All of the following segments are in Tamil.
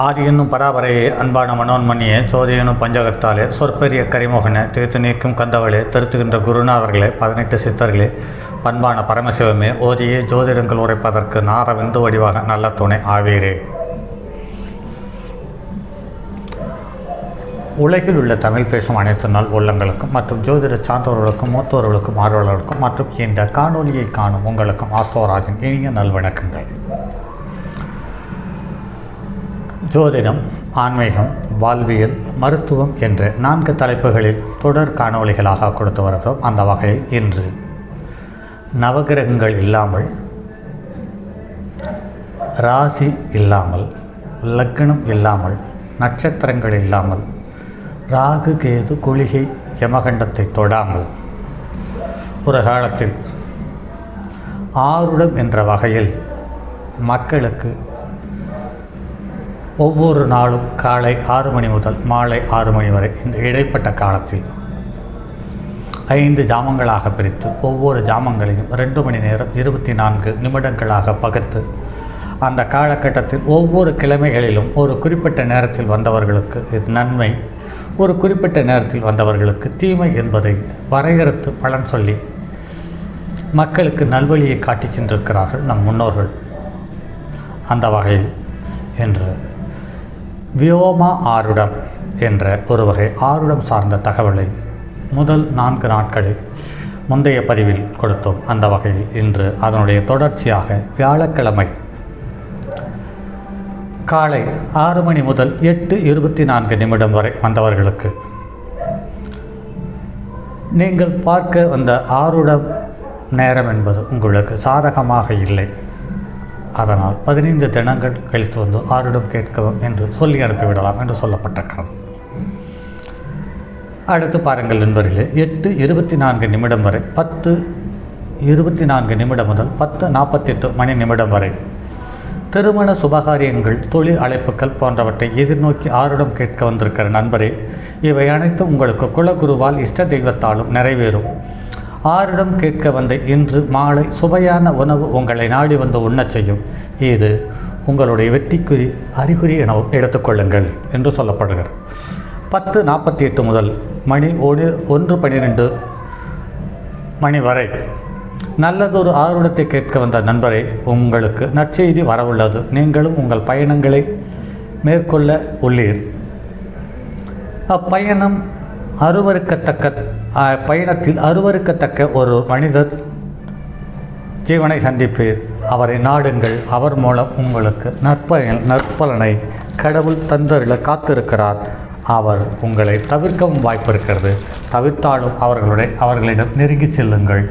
ஆதி என்னும் பராபரையே அன்பான மனோன்மணியே சோதி என்னும் பஞ்சகத்தாலே சொற்பெரிய கரிமோகனே தீர்த்து நீக்கும் கந்தவளே திருத்துகின்ற குருநாதர்களே 18 சித்தர்களே பண்பான பரமசிவமே ஓதியே ஜோதிடங்கள் உரைப்பதற்கு நாரவிந்து வடிவாக நல்ல துணை ஆவீரே. உலகில் உள்ள தமிழ் பேசும் அனைத்து நாள் உள்ளங்களுக்கும் மற்றும் ஜோதிட சார்ந்தவர்களுக்கும் மூத்தவர்களுக்கும் ஆர்வலர்களுக்கும் மற்றும் இந்த காணொலியை காணும் உங்களுக்கும் ஆஸ்தோராஜின் இனிய நல்வணக்கங்கள். ஜோதிடம், ஆன்மீகம், வாழ்வியல், மருத்துவம் என்ற 4 தலைப்புகளில் தொடர் காணொளிகளாக கொடுத்து வருகிறோம். அந்த வகையில் இன்று நவகிரகங்கள் இல்லாமல், ராசி இல்லாமல், லக்னம் இல்லாமல், நட்சத்திரங்கள் இல்லாமல், ராகு கேது குளிகை யமகண்டத்தை தொடாமல் ஒரு காலத்தில் ஆருடம் என்ற வகையில் மக்களுக்கு ஒவ்வொரு நாளும் காலை 6 மணி முதல் மாலை 6 மணி வரை இந்த இடைப்பட்ட காலத்தில் 5 ஜாமங்களாக பிரித்து ஒவ்வொரு ஜாமங்களையும் 2 மணி நேரம் 24 நிமிடங்களாக பகுத்து அந்த காலகட்டத்தில் ஒவ்வொரு கிழமைகளிலும் ஒரு குறிப்பிட்ட நேரத்தில் வந்தவர்களுக்கு இது நன்மை, ஒரு குறிப்பிட்ட நேரத்தில் வந்தவர்களுக்கு தீமை என்பதை வரையறுத்து பலன் சொல்லி மக்களுக்கு நல்வழியை காட்டி சென்றிருக்கிறார்கள் நம் முன்னோர்கள். அந்த வகையில் என்று வியோமா ஆருடம் என்ற ஒரு வகை ஆருடம் சார்ந்த தகவலை முதல் 4 நாட்களில் முந்தைய பதிவில் கொடுத்தோம். அந்த வகையில் இன்று அதனுடைய தொடர்ச்சியாக வியாழக்கிழமை காலை 6 மணி முதல் 8:24 நிமிடம் வரை வந்தவர்களுக்கு நீங்கள் பார்க்க வந்த ஆருடம் நேரம் என்பது உங்களுக்கு சாதகமாக இல்லை. அதனால் 15 தினங்கள் கழித்து வந்து ஆருடம் கேட்கவும் என்று சொல்லி அனுப்பிவிடலாம் என்று சொல்லப்பட்டிருக்கிறது. அடுத்து பாருங்கள் நண்பர்களே, 8:24 நிமிடம் வரை 10:24 நிமிடம் முதல் 10:48 மணி நிமிடம் வரை திருமண சுபகாரியங்கள், தொழில் அழைப்புகள் போன்றவற்றை எதிர்நோக்கி ஆருடம் கேட்க வந்திருக்கிற நண்பரே, இவை அனைத்தும் உங்களுக்கு குலகுருவால் இஷ்ட தெய்வத்தாலும் நிறைவேறும். ஆருடம் கேட்க வந்த இன்று மாலை சுவையான உணவு உங்களை நாடி வந்து உண்ணச் செய்யும். இது உங்களுடைய வெற்றிக்குறி அறிகுறி என எடுத்துக்கொள்ளுங்கள் என்று சொல்லப்படுகிறது. 10:48 முதல் மணி 1:12 மணி வரை நல்லதொரு ஆருடத்தை கேட்க வந்த நண்பரை, உங்களுக்கு நற்செய்தி வரவுள்ளது. நீங்களும் உங்கள் பயணங்களை மேற்கொள்ள உள்ளீர். அப்பயணம் பயணத்தில் அருவருக்கத்தக்க ஒரு மனிதர் ஜீவனை சந்திப்பீர். அவரை நாடுங்கள். அவர் மூலம் உங்களுக்கு நற்பலனை கடவுள் தந்தருள காத்திருக்கிறார். அவர் உங்களை தவிர்க்கவும் வாய்ப்பு இருக்கிறது. தவிர்த்தாலும் அவர்களிடம் நெருங்கி செல்லுங்கள்,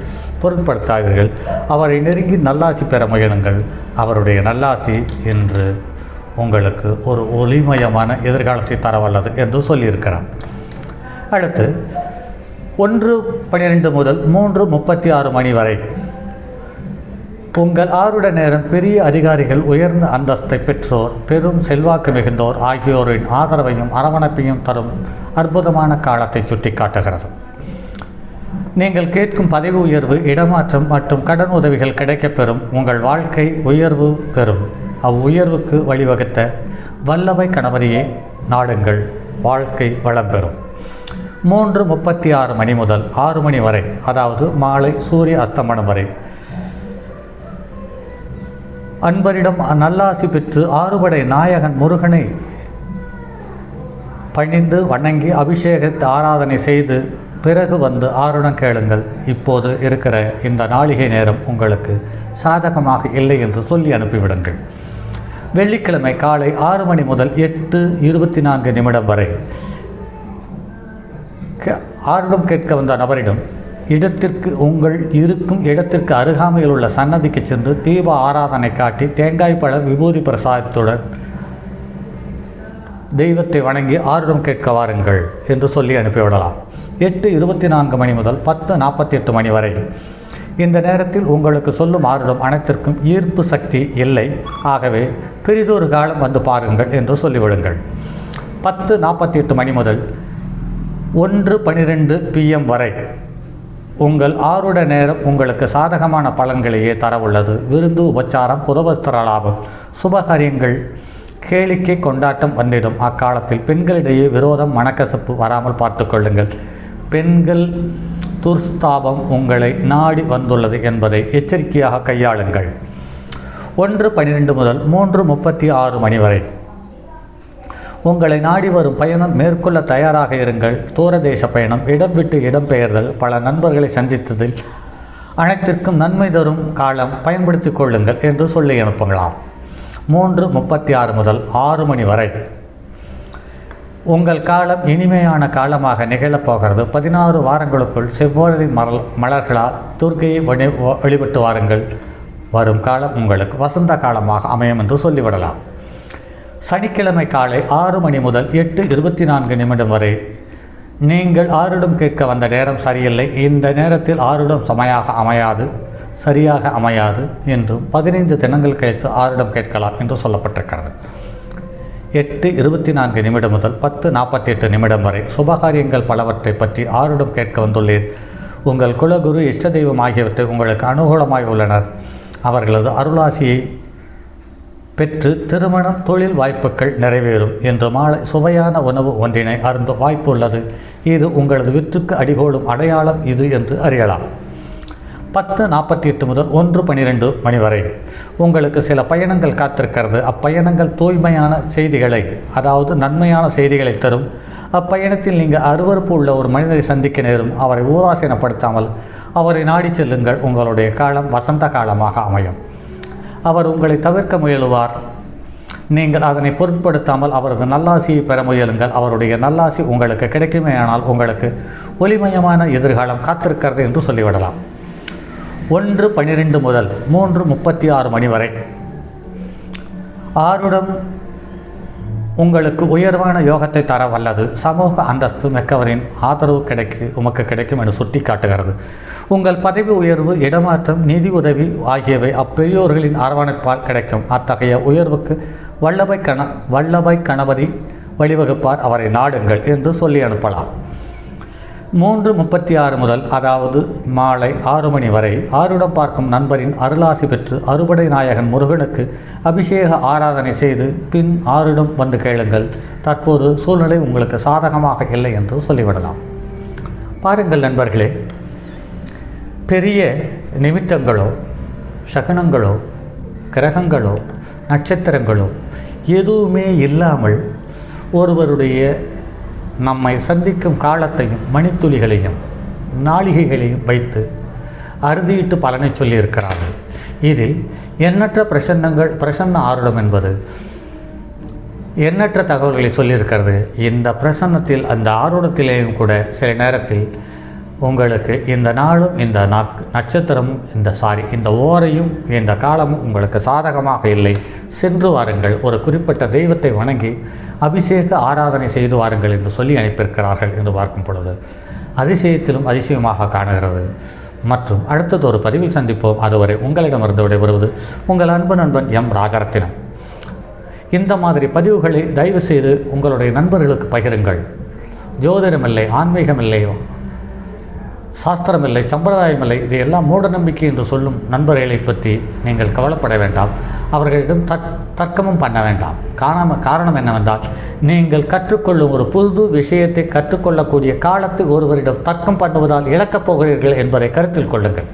பொருட்படுத்தாதீர்கள். அவரை நெருங்கி நல்லாசி பெற முயலுங்கள். அவருடைய நல்லாசி இன்று உங்களுக்கு ஒரு ஒளிமயமான எதிர்காலத்தை தரவல்லது என்று சொல்லியிருக்கிறார். அடுத்து 1:12 முதல் 3:36 மணி வரை உங்கள் ஆருட நேரம் பெரிய அதிகாரிகள், உயர்ந்த அந்தஸ்தை பெற்றோர், பெரும் செல்வாக்கு மிகுந்தோர் ஆகியோரின் ஆதரவையும் அரவணைப்பையும் தரும் அற்புதமான காலத்தை சுட்டி காட்டுகிறது. நீங்கள் கேட்கும் பதவி உயர்வு, இடமாற்றம் மற்றும் கடன் உதவிகள் கிடைக்கப்பெறும். உங்கள் வாழ்க்கை உயர்வு பெறும். அவ்வுயர்வுக்கு வழிவகுத்த வல்லவை கணபதியை நாடுங்கள். வாழ்க்கை வளம் பெறும். 3:36 மணி முதல் 6 மணி வரை, அதாவது மாலை சூரிய அஸ்தமனம் வரை அன்பரிடம் நல்லாசி பெற்று ஆறுபடை நாயகன் முருகனை பணிந்து வணங்கி அபிஷேகத்தை ஆராதனை செய்து பிறகு வந்து ஆருடம் கேளுங்கள். இப்போது இருக்கிற இந்த நாளிகை நேரம் உங்களுக்கு சாதகமாக இல்லை என்று சொல்லி அனுப்பிவிடுங்கள். வெள்ளிக்கிழமை காலை 6 மணி முதல் 8:24 நிமிடம் வரை ஆருடம் கேட்க வந்த நபரிடம் உங்கள் இருக்கும் இடத்திற்கு அருகாமையில் உள்ள சன்னதிக்கு சென்று தீப ஆராதனை காட்டி தேங்காய் பழம் விபூதி பிரசாதத்துடன் தெய்வத்தை வணங்கி ஆருடம் கேட்க வாருங்கள் என்று சொல்லி அனுப்பிவிடலாம். 8:24 மணி முதல் 10:48 மணி வரை இந்த நேரத்தில் உங்களுக்கு சொல்லும் ஆருடம் அனைத்திற்கும் ஈர்ப்பு சக்தி இல்லை. ஆகவே பெரிதொரு காலம் வந்து பாருங்கள் என்று சொல்லிவிடுங்கள். 10:48 மணி முதல் 1:12 PM வரை உங்கள் ஆருட நேரம் உங்களுக்கு சாதகமான பலன்களையே தரவுள்ளது. விருந்து, உபச்சாரம், புறவஸ்திர லாபம், சுபகாரியங்கள் கேளிக்கை கொண்டாட்டம் வந்திடும். அக்காலத்தில் பெண்களிடையே விரோதம் மனக்கசப்பு வராமல் பார்த்து கொள்ளுங்கள். பெண்கள் துர்ஸ்தாபம் உங்களை நாடி வந்துள்ளது என்பதை எச்சரிக்கையாக கையாளுங்கள். 1:12 முதல் 3:36 மணி வரை உங்களை நாடி வரும் பயணம் மேற்கொள்ள தயாராக இருங்கள். தூரதேச பயணம், இடம் விட்டு இடம் பெயர்தல், பல நண்பர்களை சந்தித்ததில் அனைத்திற்கும் நன்மை தரும் காலம், பயன்படுத்தி கொள்ளுங்கள் என்று சொல்லி அனுப்புங்களாம். 3:36 முதல் 6 மணி வரை உங்கள் காலம் இனிமையான காலமாக நிகழப்போகிறது. 16 வாரங்களுக்குள் செவ்வாழை மலர்களால் துர்க்கையை வழிபட்டு வாருங்கள். வரும் காலம் உங்களுக்கு வசந்த காலமாக அமையும் என்று சொல்லிவிடலாம். சனிக்கிழமை காலை 6 மணி முதல் 8:24 வரை நீங்கள் ஆருடம் கேட்க வந்த நேரம் சரியில்லை. இந்த நேரத்தில் ஆருடம் சரியாக அமையாது என்றும் 15 தினங்கள் கழித்து ஆருடம் கேட்கலாம் என்று சொல்லப்பட்டிருக்கிறது. 8:24 முதல் 10:48 வரை சுபகாரியங்கள் பலவற்றை பற்றி ஆருடம் கேட்க வந்துள்ளீர். உங்கள் குலகுரு, இஷ்ட தெய்வம் ஆகியவற்றை உங்களுக்கு அனுகூலமாய் உள்ளனர். அவர்களது அருளாசியை பெற்று திருமணம், தொழில் வாய்ப்புகள் நிறைவேறும். இன்று மாலை சுவையான உணவு ஒன்றினை அருந்த வாய்ப்பு உள்ளது. இது உங்களது விற்றுக்கு அடிகோலும் அடையாளம் இது என்று அறியலாம். 10:48 முதல் 1:12 மணி வரை உங்களுக்கு சில பயணங்கள் காத்திருக்கிறது. அப்பயணங்கள் தூய்மையான செய்திகளை, அதாவது நன்மையான செய்திகளை தரும். அப்பயணத்தில் நீங்கள் அருவருப்பு உள்ள ஒரு மனிதரை சந்திக்க நேரும். அவரை ஊதாசீனப்படுத்தாமல் அவரை நாடி செல்லுங்கள். உங்களுடைய காலம் வசந்த காலமாக அமையும். அவர் உங்களை தவிர்க்க முயலுவார். நீங்கள் அதனை பொருட்படுத்தாமல் அவரது நல்லாசியை பெற முயலுங்கள். அவருடைய நல்லாசி உங்களுக்கு கிடைக்குமேயானால் உங்களுக்கு ஒளிமயமான எதிர்காலம் காத்திருக்கிறது என்று சொல்லிவிடலாம். 1:12 முதல் 3:36 மணி வரை ஆருடம் உங்களுக்கு உயர்வான யோகத்தை தர வல்லது. சமூக அந்தஸ்து மிக்கவரின் ஆதரவு உமக்கு கிடைக்கும் என்று சுட்டி காட்டுகிறது. உங்கள் பதவி உயர்வு, இடமாற்றம், நிதி உதவி ஆகியவை அப்பெரியோர்களின் அரவணைப்பால் கிடைக்கும். அத்தகைய உயர்வுக்கு வல்லபை கணபதி வழிவகுப்பார். அவரை நாடுங்கள் என்று சொல்லி அனுப்பலாம். 3:36 முதல், அதாவது மாலை 6 மணி வரை ஆருடம் பார்க்கும் நண்பரின் அருளாசி பெற்று அறுபடை நாயகன் முருகனுக்கு அபிஷேக ஆராதனை செய்து பின் ஆருடம் வந்து கேளுங்கள். தற்போது சூழ்நிலை உங்களுக்கு சாதகமாக இல்லை என்று சொல்லிவிடலாம். பாருங்கள் நண்பர்களே, பெரிய நிமித்தங்களோ, சகனங்களோ, கிரகங்களோ, நட்சத்திரங்களோ எதுவுமே இல்லாமல் ஒருவருடைய நம்மை சந்திக்கும் காலத்தையும் மணித்துளிகளையும் நாளிகைகளையும் வைத்து அறுதியிட்டு பலனை சொல்லியிருக்கிறார்கள். இதில் எண்ணற்ற பிரசன்ன ஆருடம் என்பது எண்ணற்ற தகவல்களை சொல்லியிருக்கிறது. இந்த பிரசன்னத்தில், அந்த ஆருடத்திலேயும் கூட சில நேரத்தில் உங்களுக்கு இந்த நாளும், இந்த நட்சத்திரமும், இந்த ஓரையும், இந்த காலமும் உங்களுக்கு சாதகமாக இல்லை. சென்று வாருங்கள், ஒரு குறிப்பிட்ட தெய்வத்தை வணங்கி அபிஷேக ஆராதனை செய்து வாருங்கள் என்று சொல்லி அனுப்பியிருக்கிறார்கள் என்று பார்க்கும் பொழுது அதிசயத்திலும் அதிசயமாக காணுகிறது. மற்றும் அடுத்தது ஒரு பதிவில் சந்திப்போம். அதுவரை உங்களிடமிருந்து விடைபெறுவது உங்கள் அன்பு நண்பன் எம் ராஜரத்தினம். இந்த மாதிரி பதிவுகளை தயவு செய்து உங்களுடைய நண்பர்களுக்கு பகிருங்கள். ஜோதிடமில்லை, ஆன்மீகமில்லை, சாஸ்திரமில்லை, சம்பிரதாயமில்லை, இது எல்லாம் மூட நம்பிக்கை என்று சொல்லும் நண்பர்களை பற்றி நீங்கள் கவலைப்பட வேண்டாம். அவர்களிடம் தர்க்கமும் பண்ண வேண்டாம். காரணம் என்னவென்றால், நீங்கள் கற்றுக்கொள்ளும் ஒரு புது விஷயத்தை கற்றுக்கொள்ளக்கூடிய காலத்தை ஒருவரிடம் தர்க்கம் பண்ணுவதால் இழக்கப் போகிறீர்கள் என்பதை கருத்தில் கொள்ளுங்கள்.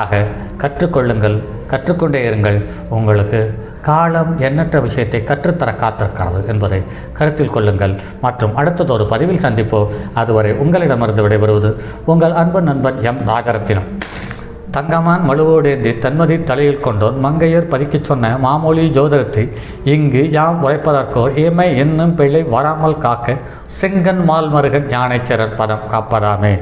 ஆக கற்றுக்கொள்ளுங்கள், கற்றுக்கொண்டே இருங்கள். உங்களுக்கு காலம் எண்ணற்ற விஷயத்தை கற்றுத்தர காத்திருக்கிறது என்பதை கருத்தில் கொள்ளுங்கள். மற்றும் அடுத்தது ஒரு பதிவில் சந்திப்போம். அதுவரை உங்களிடமிருந்து விடைபெறுவது உங்கள் அன்பு நண்பன் எம் ராஜரத்தினம். தங்கமான் மழுவோடேந்தி தன்மதி தலையில் கொண்டோன் மங்கையர் பதிக்கச் சொன்ன மாமொழி ஜோதிடத்தை இங்கு யாம் உரைப்பதற்கோ ஏமை என்னும் பிழை வராமல் காக்க செங்கன் மால்மருகன் யானைச்சரன் பதம் காப்பதாமே.